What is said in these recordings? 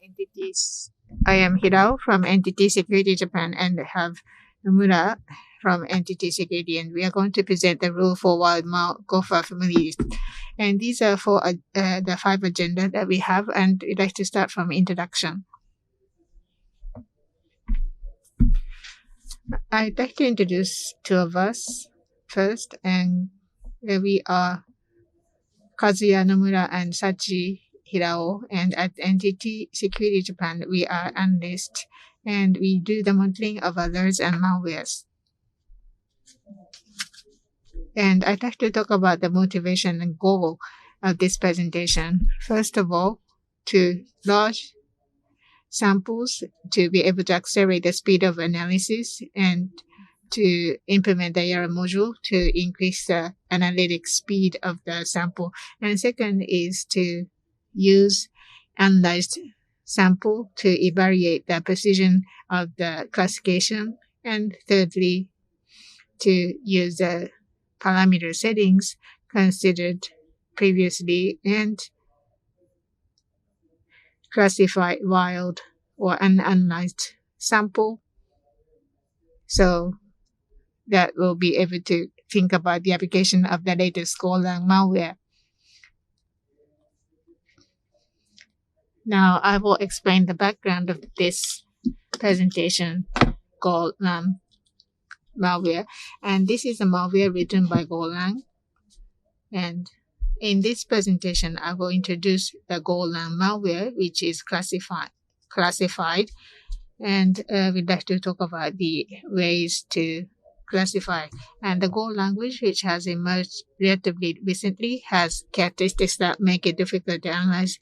entities. I am Hirao from Entity Security Japan and have Nomura from Entity Security, and we are going to present the rule for wild Mal-Gopher families. And these are for the 5 agenda that we have, and we'd like to start from introduction. I'd like to introduce 2 of us first, and we are Kazuya Nomura and Hirao, and at Entity Security Japan, we are analysts, and we do the monitoring of alerts and malwares. And I'd like to talk about the motivation and goal of this presentation. First of all, to large samples to be able to accelerate the speed of analysis and to implement the error module to increase the analytic speed of the sample. And second is to use analyzed sample to evaluate the precision of the classification. And thirdly, to use the parameter settings considered previously and classify wild or unanalyzed sample. So that will be able to think about the application of the latest Golang malware. Now I will explain the background of this presentation, Golang malware. And this is a malware written by Golang. And in this presentation, I will introduce the Golang malware, which is classified. And we'd like to talk about the ways to classify. And the Go language, which has emerged relatively recently, has characteristics that make it difficult to analyze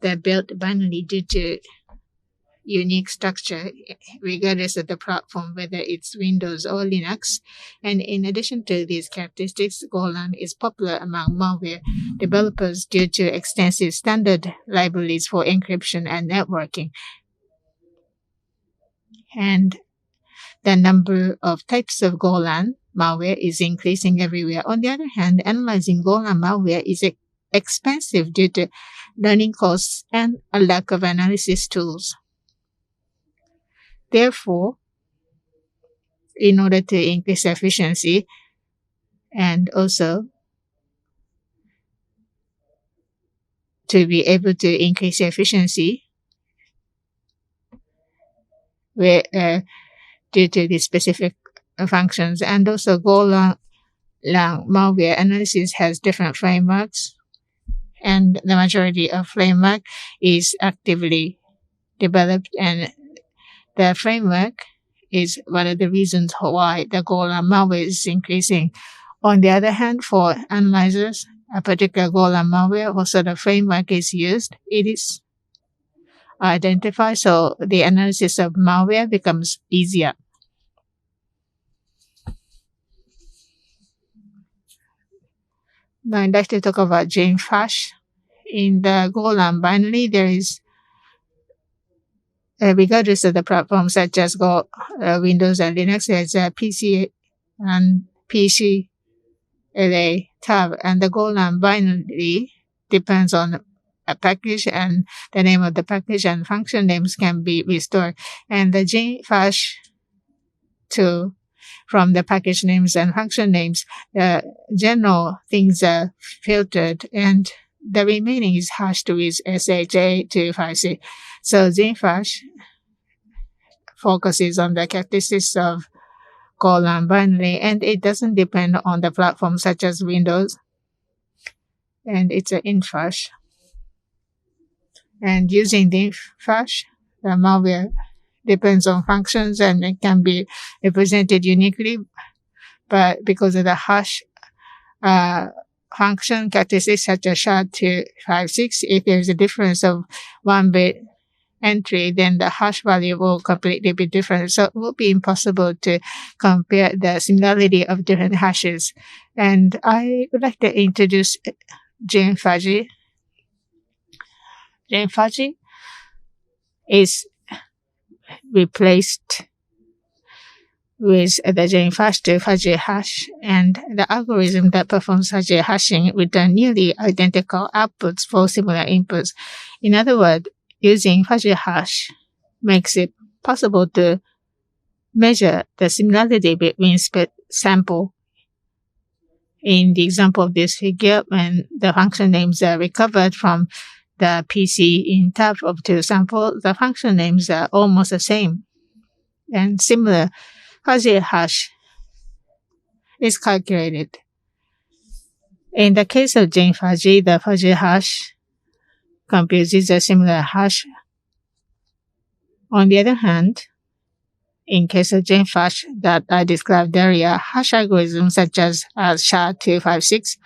the built binary due to unique structure, regardless of the platform, whether it's Windows or Linux. And in addition to these characteristics, Golang is popular among malware developers due to extensive standard libraries for encryption and networking. And the number of types of Golang malware is increasing everywhere. On the other hand, analyzing Golang malware is expensive due to learning costs and a lack of analysis tools. Therefore, in order to increase efficiency and also to be able to increase efficiency due to the specific functions, and also Golang malware analysis has different frameworks, and the majority of framework is actively developed, and the framework is one of the reasons why the Golang malware is increasing. On the other hand, for analyzers, a particular Golang malware, what sort of framework is used, it is identified, so the analysis of malware becomes easier. Now I'd like to talk about JSAC. In the Golang binary, there is regardless of the platform such as Windows and Linux, there's a PC and PCLA tab, and the Golang binary depends on a package, and the name of the package and function names can be restored. And the JSAC tool, from the package names and function names, the general things are filtered, and the remaining is hashed with JSAC2023. So JSAC focuses on the characteristics of Golang binary, and it doesn't depend on the platform such as Windows, and it's an infrash. And using the infrash, the malware depends on functions, and it can be represented uniquely, but because of the hash function characteristics such as SHA-256, if there's a difference of 1 bit entry, then the hash value will completely be different. So it will be impossible to compare the similarity of different hashes. And I would like to introduce JSAC. JSAC is replaced with the JSAC2023 hash, and the algorithm that performs such a hashing return nearly identical outputs for similar inputs. In other words, using fuzzy hash makes it possible to measure the similarity between sample. In the example of this figure, when the function names are recovered from the PC in tab of two samples, the function names are almost the same. And similar fuzzy hash is calculated. In the case of Jane fuzzy, the fuzzy hash computes a similar hash. On the other hand, in case of Jane hash that I described earlier, hash algorithms such as SHA-256,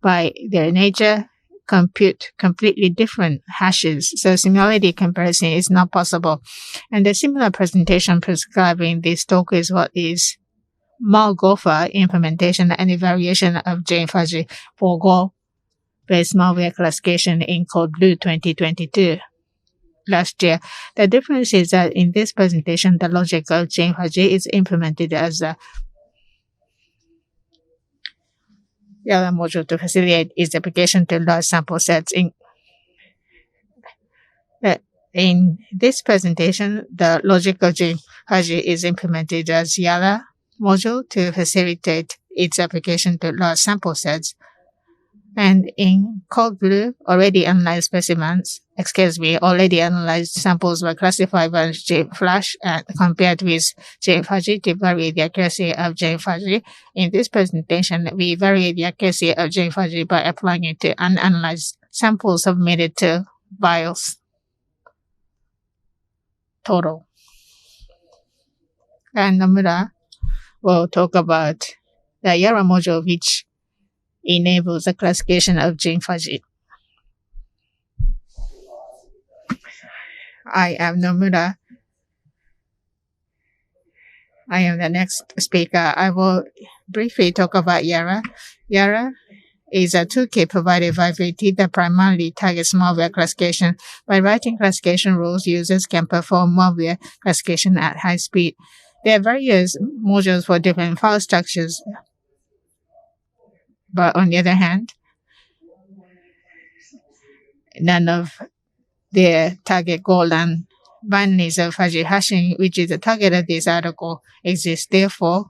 by their nature, compute completely different hashes, so similarity comparison is not possible. And a similar presentation prescribed in this talk is what is Mal-Gopher implementation and evaluation of Jane fuzzy for Go-based malware classification in Code Blue 2022. Last year. The difference is that in this presentation, the logic of Jane fuzzy is implemented as a YARA module to facilitate its application to large sample sets. In this presentation, the logic of Jane fuzzy is implemented as YARA module to facilitate its application to large sample sets. And in Code Blue, already analyzed samples were classified by JFlash and compared with JFuzzy to vary the accuracy of JFuzzy. In this presentation, we vary the accuracy of JFuzzy by applying it to unanalyzed samples submitted to BIOS total. And Nomura will talk about the YARA module, which enables the classification of Jane fuzzy. I am Nomura. I am the next speaker. I will briefly talk about YARA. YARA is a toolkit provided by VT that primarily targets malware classification. By writing classification rules, users can perform malware classification at high speed. There are various modules for different file structures. But on the other hand, none of their target goal and binaries of fuzzy hashing, which is the target of this article, exists. Therefore,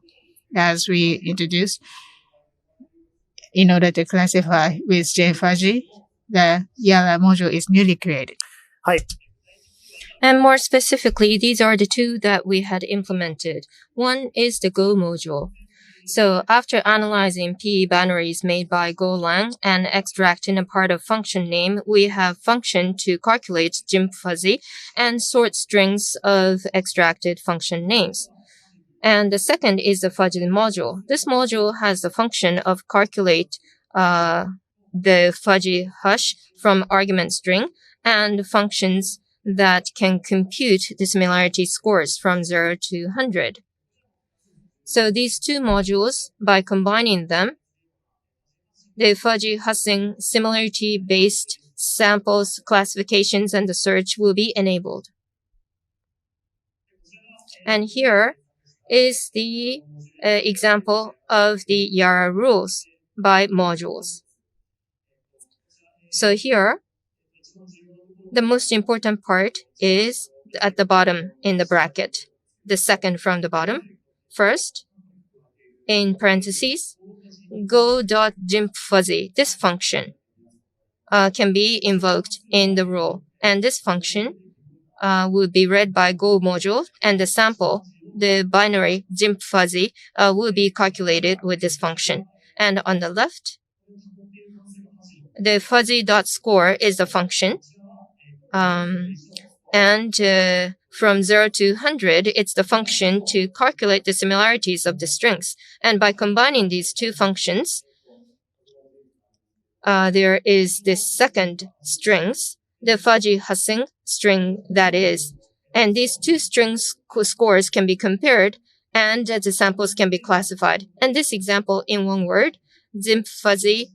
as we introduced, in order to classify with Jane fuzzy, the YARA module is newly created. Hi. And more specifically, these are the two that we had implemented. One is the Go module. So after analyzing P binaries made by Golang and extracting a part of function name, we have function to calculate Jim fuzzy and sort strings of extracted function names. And the second is the fuzzy module. This module has the function of calculate the fuzzy hash from argument string and functions that can compute the similarity scores from 0 to 100. So these two modules, by combining them, the fuzzy hashing similarity-based samples, classifications, and the search will be enabled. And here is the example of the YARA rules by modules. So here, the most important part is at the bottom in the bracket, the second from the bottom. First, in parentheses, go.jimpfuzzy. This function can be invoked in the rule. And this function will be read by Go module, and the sample, the binary jimpfuzzy, will be calculated with this function. And on the left, the fuzzy.score is the function. From 0 to 100, it's the function to calculate the similarities of the strings. And by combining these two functions, there is this second strings, the fuzzy hashing string that is. And these two strings scores can be compared and the samples can be classified. And this example in one word, Jimp fuzzy,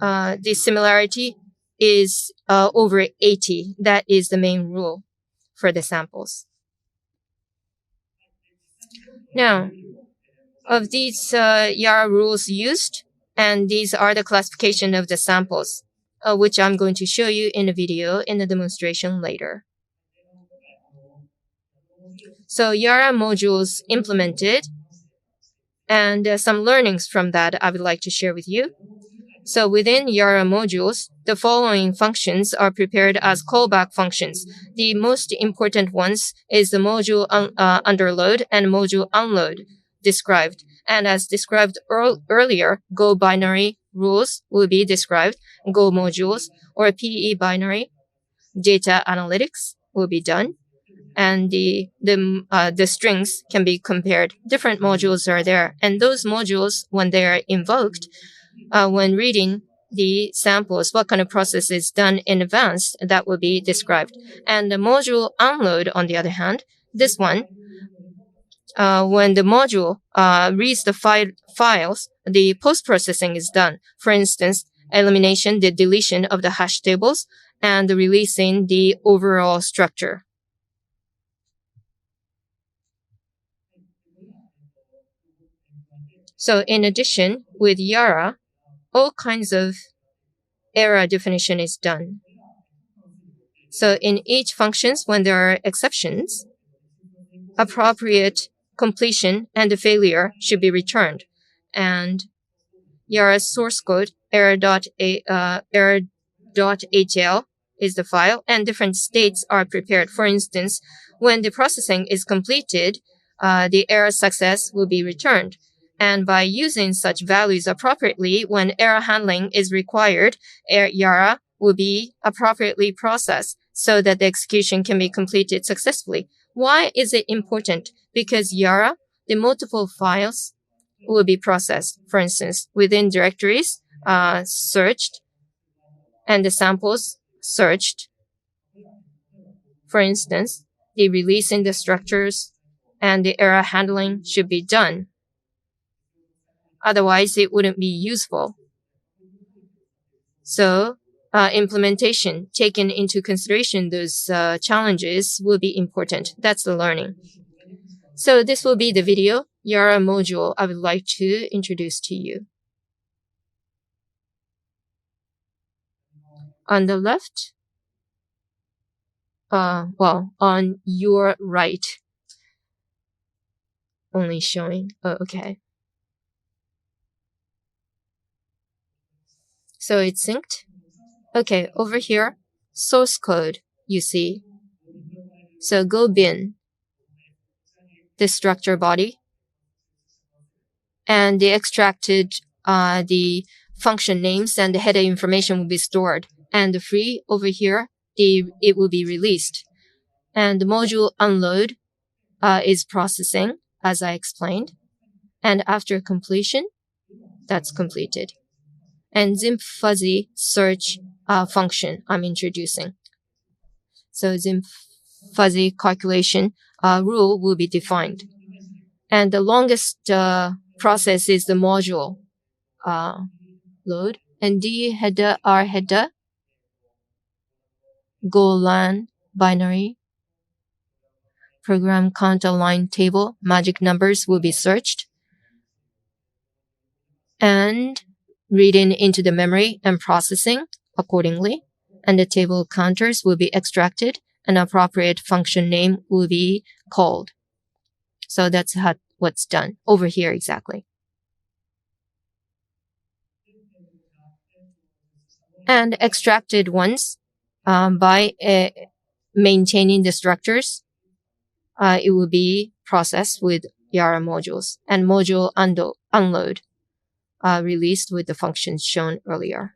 the similarity is over 80. That is the main rule for the samples. Now, of these YARA rules used, and these are the classification of the samples. which I'm going to show you in a video in the demonstration later. So Yara modules implemented, and some learnings from that I would like to share with you. So within Yara modules, the following functions are prepared as callback functions. The most important ones is the module underload and module unload described. And as described earlier, Go binary rules will be described. Go modules or PE binary data analytics will be done. And the strings can be compared. Different modules are there. And those modules, when they are invoked, when reading the samples, what kind of process is done in advance, that will be described. And the module unload, on the other hand, this one, when the module reads the files, the post-processing is done. For instance, elimination, the deletion of the hash tables, and releasing the overall structure. So in addition, with Yara, all kinds of error definition is done. So in each functions, when there are exceptions, appropriate completion and failure should be returned. And Yara's source code, error.hl is the file, and different states are prepared. For instance, when the processing is completed, the error success will be returned. And by using such values appropriately, when error handling is required, Yara will be appropriately processed so that the execution can be completed successfully. Why is it important? Because Yara, the multiple files will be processed. For instance, within directories, searched, and the samples searched. For instance, the releasing the structures and the error handling should be done. Otherwise, it wouldn't be useful. So, implementation, taking into consideration those challenges will be important. That's the learning. So this will be the video, Yara module, I would like to introduce to you. On the left, on your right, only showing, okay. So it's synced. Okay, over here, source code, you see. So go bin, the structure body, and the extracted, the function names and the header information will be stored. And the free over here, it will be released. And the module unload is processing, as I explained. And after completion, that's completed. And zip fuzzy search function I'm introducing. So zip fuzzy calculation rule will be defined. And the longest process is the module load. And D header, R header, Golang binary, program counter line table, magic numbers will be searched. And reading into the memory and processing accordingly. And the table counters will be extracted. An appropriate function name will be called. So that's what's done over here exactly. And extracted ones by maintaining the structures, it will be processed with Yara modules, and module unload released with the functions shown earlier.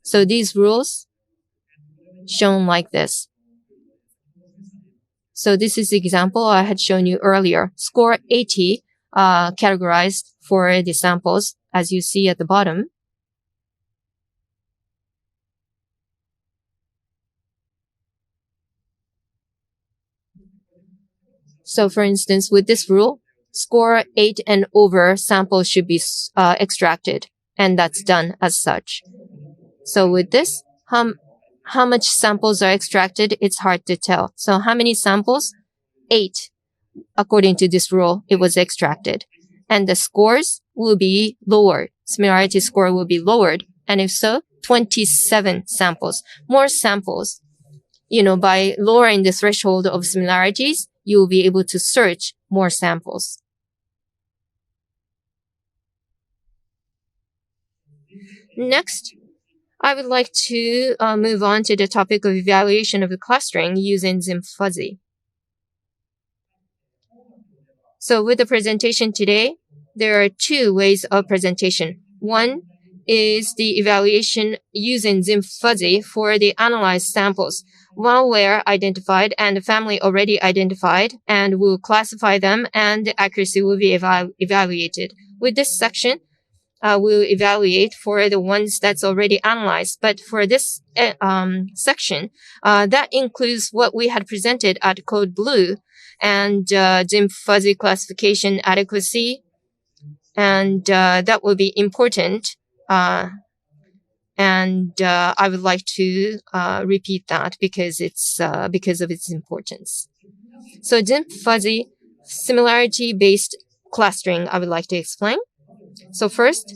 So these rules shown like this. So this is the example I had shown you earlier. Score 80 categorized for the samples, as you see at the bottom. So for instance, with this rule, score 8 and over samples should be extracted, and that's done as such. So with this, how much samples are extracted, it's hard to tell. So how many samples? 8. According to this rule, it was extracted. And the scores will be lowered. Similarity score will be lowered. And if so, 27 samples. More samples. By lowering the threshold of similarities, you'll be able to search more samples. Next, I would like to move on to the topic of evaluation of the clustering using Zim-Fuzzy. So with the presentation today, there are two ways of presentation. One is the evaluation using Zim-Fuzzy for the analyzed samples. Malware identified and the family already identified, and we'll classify them and the accuracy will be evaluated. With this section, we'll evaluate for the ones that's already analyzed. But for this section, that includes what we had presented at Code Blue and Zim-Fuzzy classification adequacy, and that will be important. And I would like to repeat that because because of its importance. So Zim-Fuzzy similarity-based clustering, I would like to explain. So first,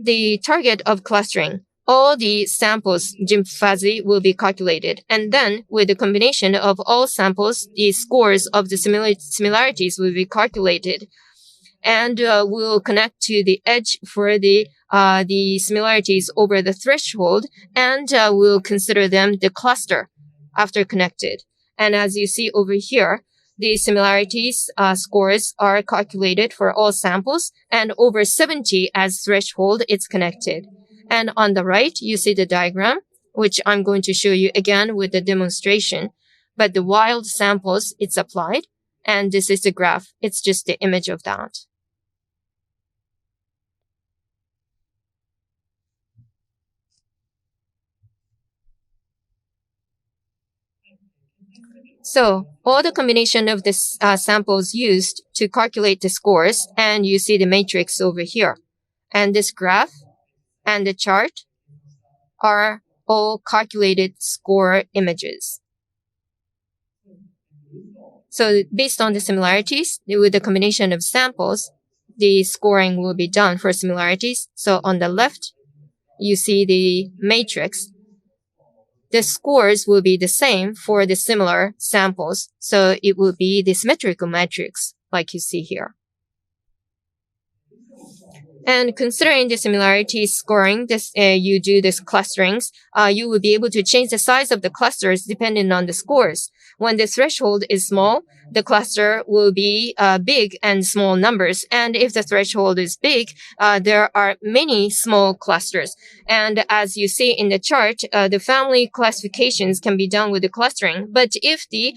the target of clustering. All the samples Zim-Fuzzy will be calculated, and then with the combination of all samples, the scores of the similarities will be calculated, and we'll connect to the edge for the similarities over the threshold, and we'll consider them the cluster after connected. And as you see over here, the similarities scores are calculated for all samples, and over 70 as threshold, it's connected. And on the right, you see the diagram, which I'm going to show you again with the demonstration. But the wild samples, it's applied, and this is the graph. It's just the image of that. So all the combination of the samples used to calculate the scores, and you see the matrix over here. And this graph and the chart are all calculated score images. So based on the similarities, with the combination of samples, the scoring will be done for similarities. So on the left, you see the matrix. The scores will be the same for the similar samples. So it will be the symmetrical matrix like you see here. And considering the similarity scoring, you do this clusterings, you will be able to change the size of the clusters depending on the scores. When the threshold is small, the cluster will be big and small numbers. And if the threshold is big, there are many small clusters. And as you see in the chart, the family classifications can be done with the clustering. But if the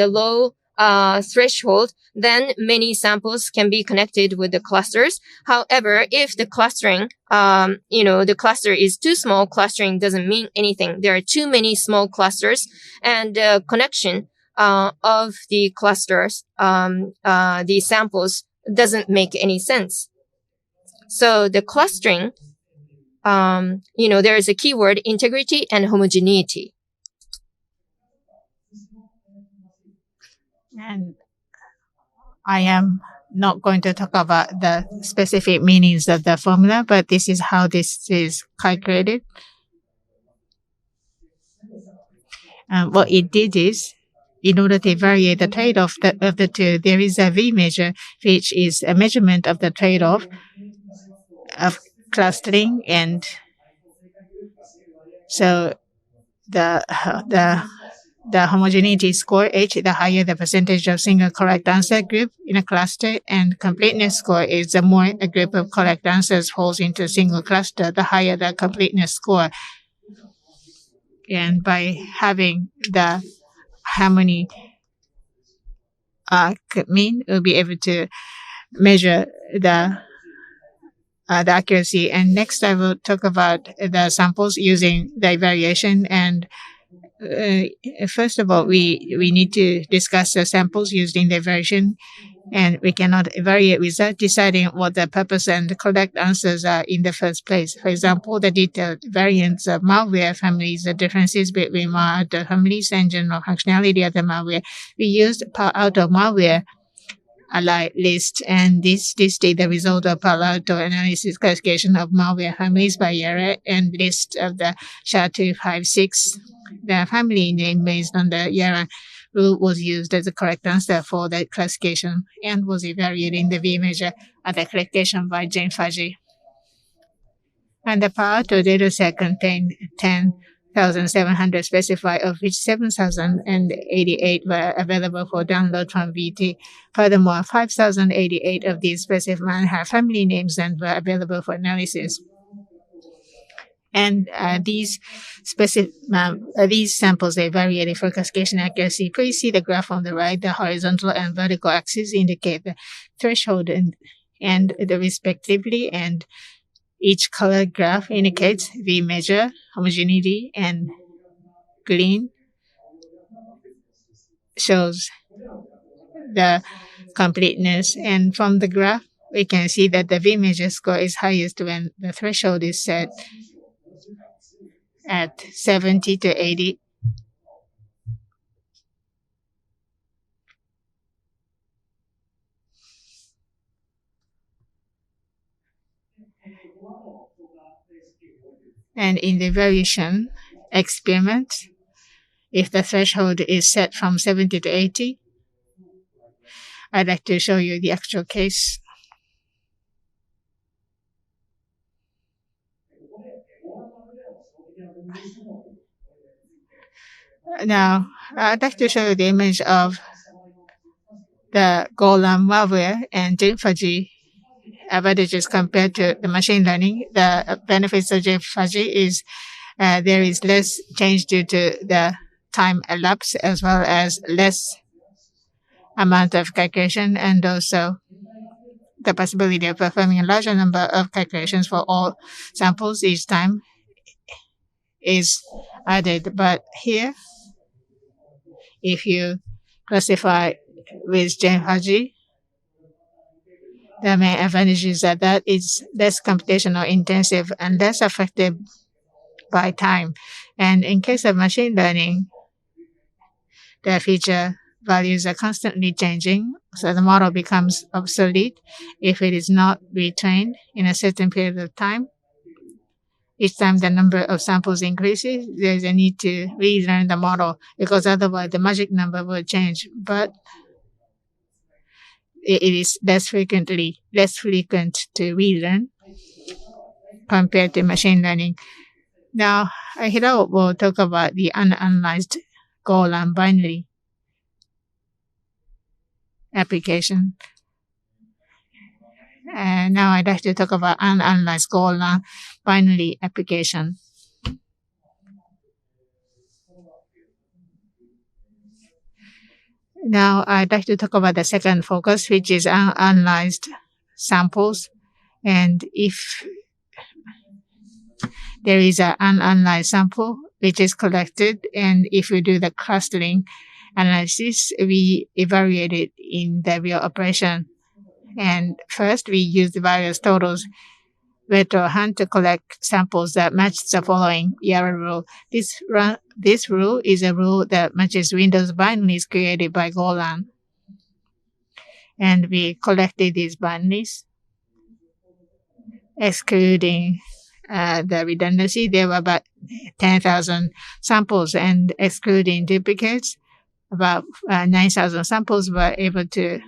low threshold, then many samples can be connected with the clusters. However, if the clustering, the cluster is too small, clustering doesn't mean anything. There are too many small clusters, and connection of the clusters, the samples doesn't make any sense. So the clustering, there is a keyword integrity and homogeneity. And I am not going to talk about the specific meanings of the formula, but this is how this is calculated. What it did is, in order to evaluate the trade-off of the two, there is a V measure, which is a measurement of the trade-off of clustering, and so the homogeneity score H, the higher the percentage of single correct answer group in a cluster, and completeness score is the more a group of correct answers falls into a single cluster, the higher the completeness score. And by having the harmony mean, we'll be able to measure the accuracy. And next I will talk about the samples using the evaluation. And first of all, we need to discuss the samples used in the evaluation, and we cannot evaluate without deciding what the purpose and the correct answers are in the first place. For example, the detailed variants of malware families, the differences between malware families, and general functionality of the malware. We used out of malware allied list, and this listed the result of Palo Alto analysis classification of malware families by Yara and list of the SHA-256. The family name based on the Yara rule was used as the correct answer for the classification and was evaluated in the V measure at the classification by Jane Fudgy. And the Palo Alto dataset contained 10,700 specified, of which 7,088 were available for download from VT. Furthermore, 5,088 of these specified have family names and were available for analysis. And these samples, they varied for classification accuracy. Please see the graph on the right. The horizontal and vertical axes indicate the threshold and the respectively, and each color graph indicates the measure, homogeneity, and green shows the completeness. And from the graph, we can see that the V measure score is highest when the threshold is set at 70 to 80. And in the variation experiment, if the threshold is set from 70 to 80, I'd like to show you the actual case. Now, I'd like to show you the image of the Golang malware and JFuzzy advantages compared to the machine learning. The benefits of JFuzzy is there is less change due to the time elapsed, as well as less amount of calculation, and also the possibility of performing a larger number of calculations for all samples each time is added. But here, if you classify with JFuzzy, the main advantage is that it's less computational intensive and less affected by time. And in case of machine learning, the feature values are constantly changing, so the model becomes obsolete if it is not retrained in a certain period of time. Each time the number of samples increases, there's a need to relearn the model, because otherwise the magic number will change. But it is less frequent to relearn compared to machine learning. Now, Hirao will talk about the unanalyzed Golang binary application. And now I'd like to talk about unanalyzed Golang binary application. Now I'd like to talk about the second focus, which is unanalyzed samples. And if there is an unanalyzed sample which is collected, and if we do the clustering analysis, we evaluate it in the real operation. And first, we use the various totals retro hunt to collect samples that match the following Yara rule. This rule is a rule that matches Windows binaries created by Golang. And we collected these binaries, excluding the redundancy. There were about 10,000 samples, and excluding duplicates, about 9,000 samples were able to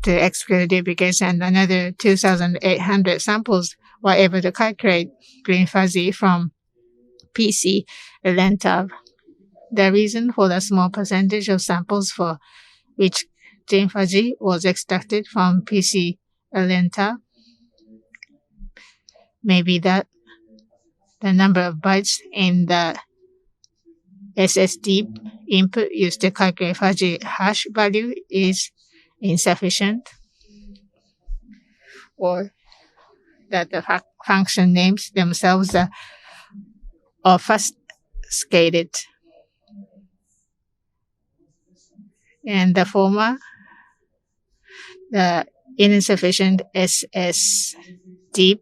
exclude duplicates, and another 2,800 samples were able to calculate green fuzzy from PC length. The reason for the small percentage of samples for which green fuzzy was extracted from PC length may be that the number of bytes in the SSD input used to calculate fuzzy hash value is insufficient, or that the function names themselves are obfuscated. And the former, the insufficient SSD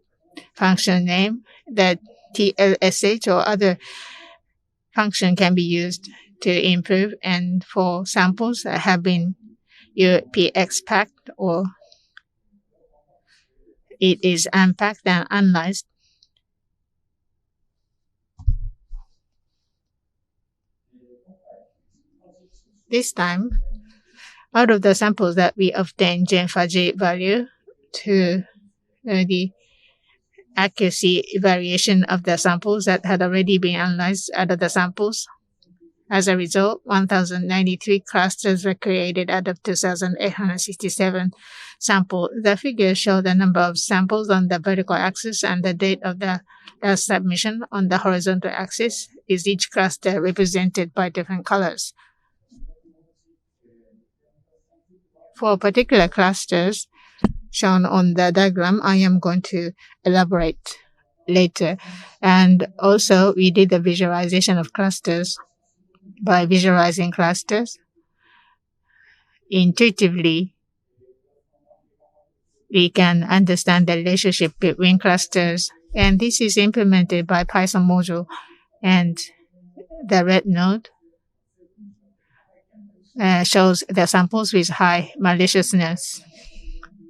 function name, that TLSH or other function can be used to improve, and for samples that have been UPX packed or it is unpacked and analyzed. This time, out of the samples that we obtained gene fuzzy value to the accuracy variation of the samples that had already been analyzed out of the samples. As a result, 1,093 clusters were created out of 2,867 samples. The figures show the number of samples on the vertical axis and the date of the submission on the horizontal axis. Is each cluster represented by different colors? For particular clusters shown on the diagram, I am going to elaborate later. And also, we did a visualization of clusters. By visualizing clusters, intuitively, we can understand the relationship between clusters. And this is implemented by Python module. And the red node shows the samples with high maliciousness.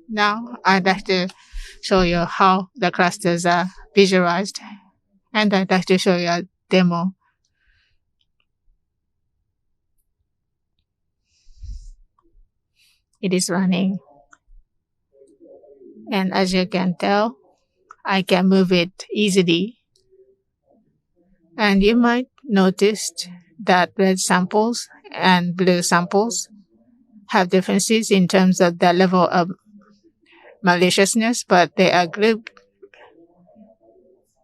Now, I'd like to show you how the clusters are visualized. And I'd like to show you a demo. It is running. And as you can tell, I can move it easily. And you might notice that red samples and blue samples have differences in terms of the level of maliciousness, but they are grouped.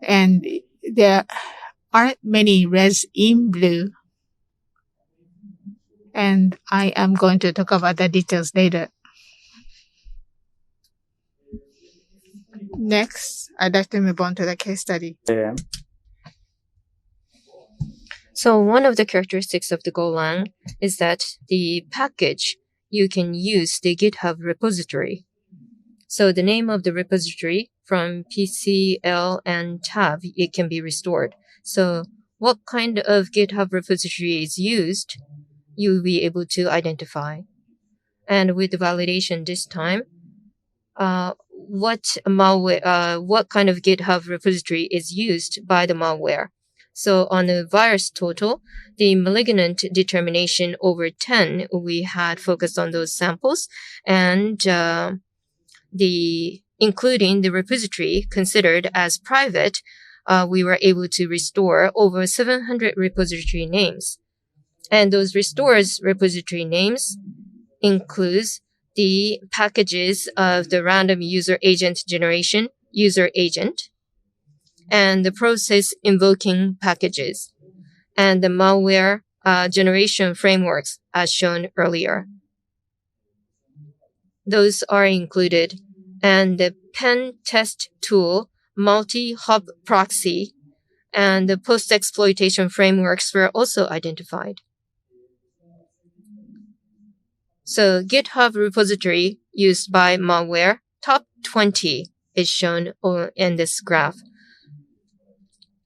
And there aren't many reds in blue. And I am going to talk about the details later. Next, I'd like to move on to the case study. So one of the characteristics of the Golang is that the package, you can use the GitHub repository. So the name of the repository from PCL and tab, it can be restored. So what kind of GitHub repository is used, you'll be able to identify. And with the validation this time, what kind of GitHub repository is used by the malware. So on the virus total, the malignant determination over 10, we had focused on those samples, and including the repository considered as private, we were able to restore over 700 repository names. And those restores repository names includes the packages of the random user agent generation user agent and the process invoking packages and the malware generation frameworks as shown earlier. Those are included, and the pen test tool, multi-hop proxy, and the post-exploitation frameworks were also identified. So GitHub repository used by malware, top 20 is shown in this graph.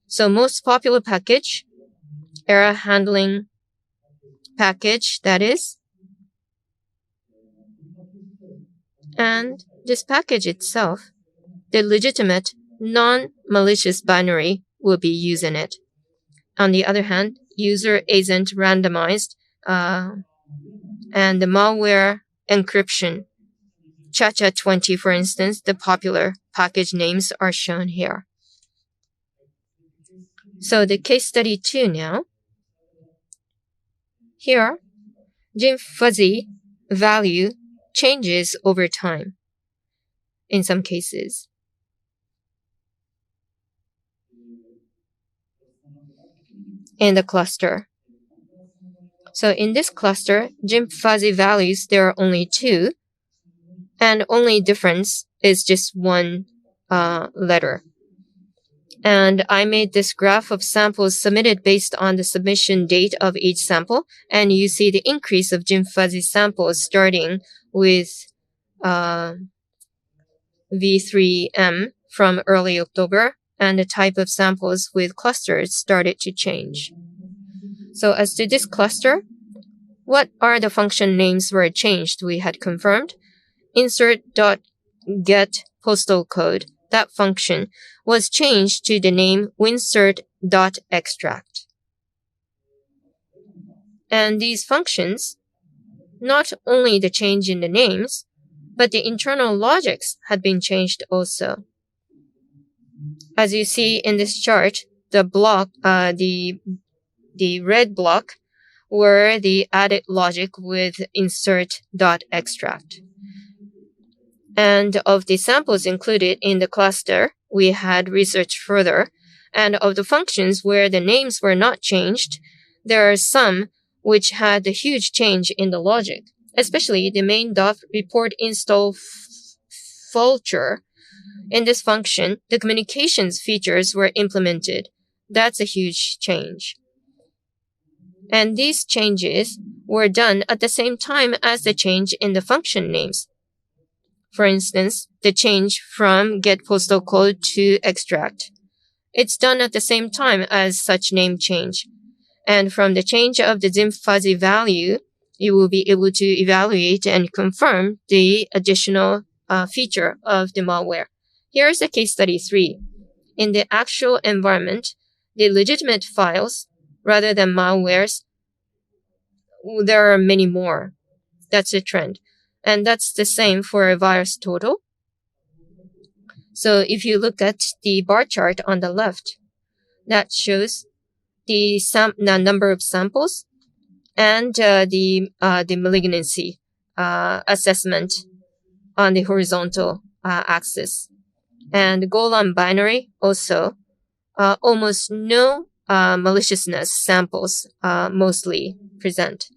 So most popular package, error handling package, that is. And this package itself, the legitimate non-malicious binary will be used in it. On the other hand, user agent randomized and the malware encryption, JSAC20, for instance, the popular package names are shown here. So the case study 2 now. Here, gene fuzzy value changes over time in some cases. In the cluster. So in this cluster, gene fuzzy values, there are only 2, and only difference is just one letter. And I made this graph of samples submitted based on the submission date of each sample, and you see the increase of gene fuzzy samples starting with V3M from early October, and the type of samples with clusters started to change. So as to this cluster, What are the function names were changed? We had confirmed. Insert.get postal code. That function was changed to the name winsert.extract. And these functions, not only the change in the names, but the internal logics had been changed also. As you see in this chart, the red block were the added logic with insert.extract. And of the samples included in the cluster, we had researched further. And of the functions where the names were not changed, there are some which had a huge change in the logic, especially the main.report install vulture. In this function, the communications features were implemented. That's a huge change. And these changes were done at the same time as the change in the function names. For instance, the change from get postal code to extract. It's done at the same time as such name change. And from the change of the ZIM fuzzy value, you will be able to evaluate and confirm the additional feature of the malware. Here's the case study 3. In the actual environment, the legitimate files, rather than malwares, there are many more. That's a trend. And that's the same for virus total. So if you look at the bar chart on the left, that shows the number of samples and the malignancy assessment on the horizontal axis. And Golan binary also, almost no maliciousness samples mostly present.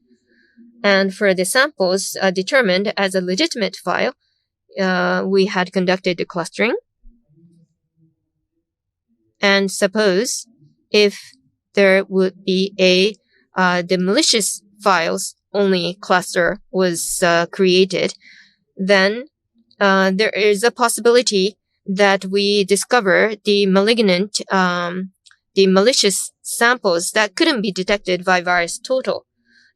And for the samples determined as a legitimate file, we had conducted the clustering. And suppose if there would be the malicious files only cluster was created, then there is a possibility that we discover the malicious samples that couldn't be detected by virus total.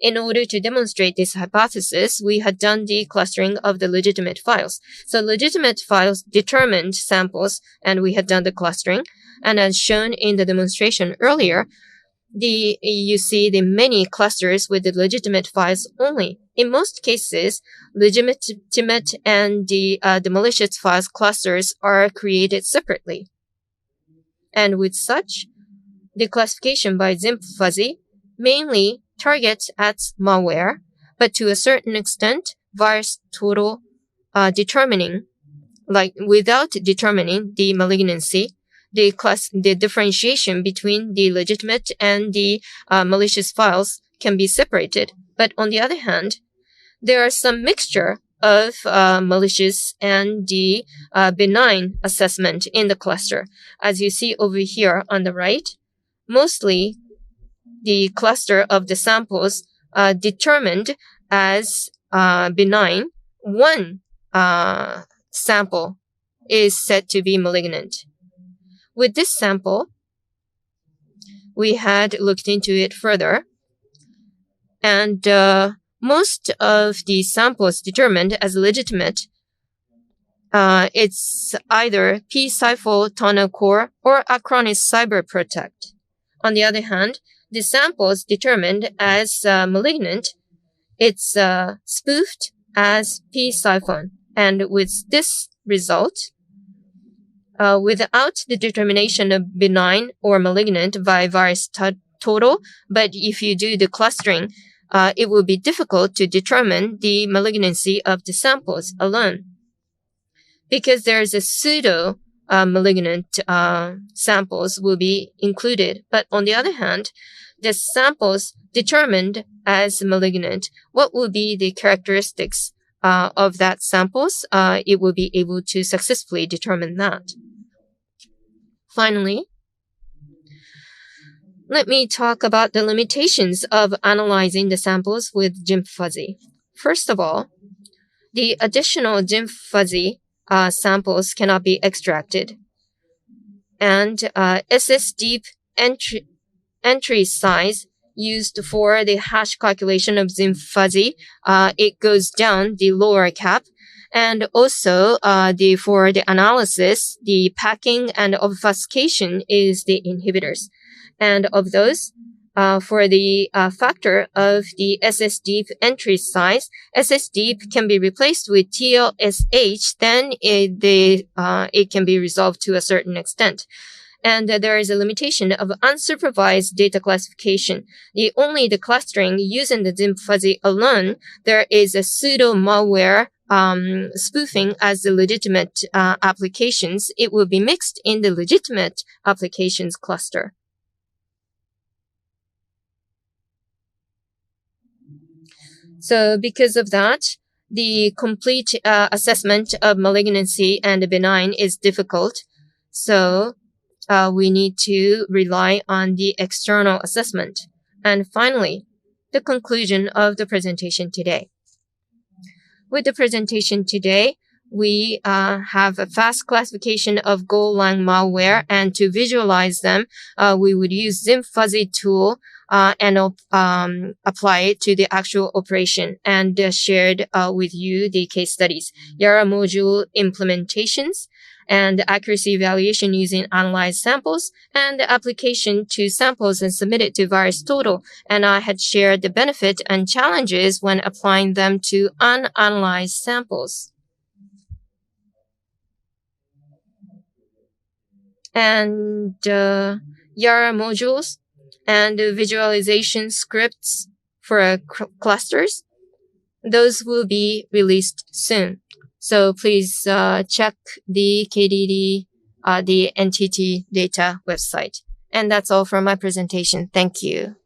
In order to demonstrate this hypothesis, we had done the clustering of the legitimate files. So legitimate files determined samples, and we had done the clustering. And as shown in the demonstration earlier, you see the many clusters with the legitimate files only. In most cases, legitimate and the malicious files clusters are created separately. And with such, the classification by ZIM fuzzy mainly targets at malware, but to a certain extent, virus total determining, like without determining the malignancy, the differentiation between the legitimate and the malicious files can be separated. But on the other hand, there are some mixture of malicious and the benign assessment in the cluster. As you see over here on the right, mostly the cluster of the samples determined as benign, one sample is said to be malignant. With this sample, we had looked into it further, and most of the samples determined as legitimate, it's either P-Cypher Tunnel Core or Acronis Cyber Protect. On the other hand, the samples determined as malignant, it's spoofed as P-Siphon. And with this result, without the determination of benign or malignant by virus total, but if you do the clustering, it will be difficult to determine the malignancy of the samples alone. Because there's a pseudo malignant samples will be included. But on the other hand, the samples determined as malignant, what will be the characteristics of that samples? It will be able to successfully determine that. Finally, let me talk about the limitations of analyzing the samples with ZIM fuzzy. First of all, the additional ZIM fuzzy samples cannot be extracted. And SS deep entry size used for the hash calculation of Zim fuzzy, it goes down the lower cap. And also, for the analysis, the packing and obfuscation is the inhibitors. And of those, for the factor of the SSDeep entry size, SSDeep can be replaced with TLSH, then it can be resolved to a certain extent. And there is a limitation of unsupervised data classification. Only the clustering using the Zim fuzzy alone, there is a pseudo malware spoofing as the legitimate applications. It will be mixed in the legitimate applications cluster. So because of that, the complete assessment of malignancy and benign is difficult. So we need to rely on the external assessment. And finally, the conclusion of the presentation today. With the presentation today, we have a fast classification of Golang malware, and to visualize them, we would use Zim fuzzy tool and apply it to the actual operation, and shared with you the case studies, Yara module implementations, and accuracy evaluation using analyzed samples, and the application to samples and submitted to VirusTotal. And I had shared the benefit and challenges when applying them to unanalyzed samples. And Yara modules and visualization scripts for clusters, those will be released soon. So please check the KDD, the NTT data website. And that's all for my presentation. Thank you.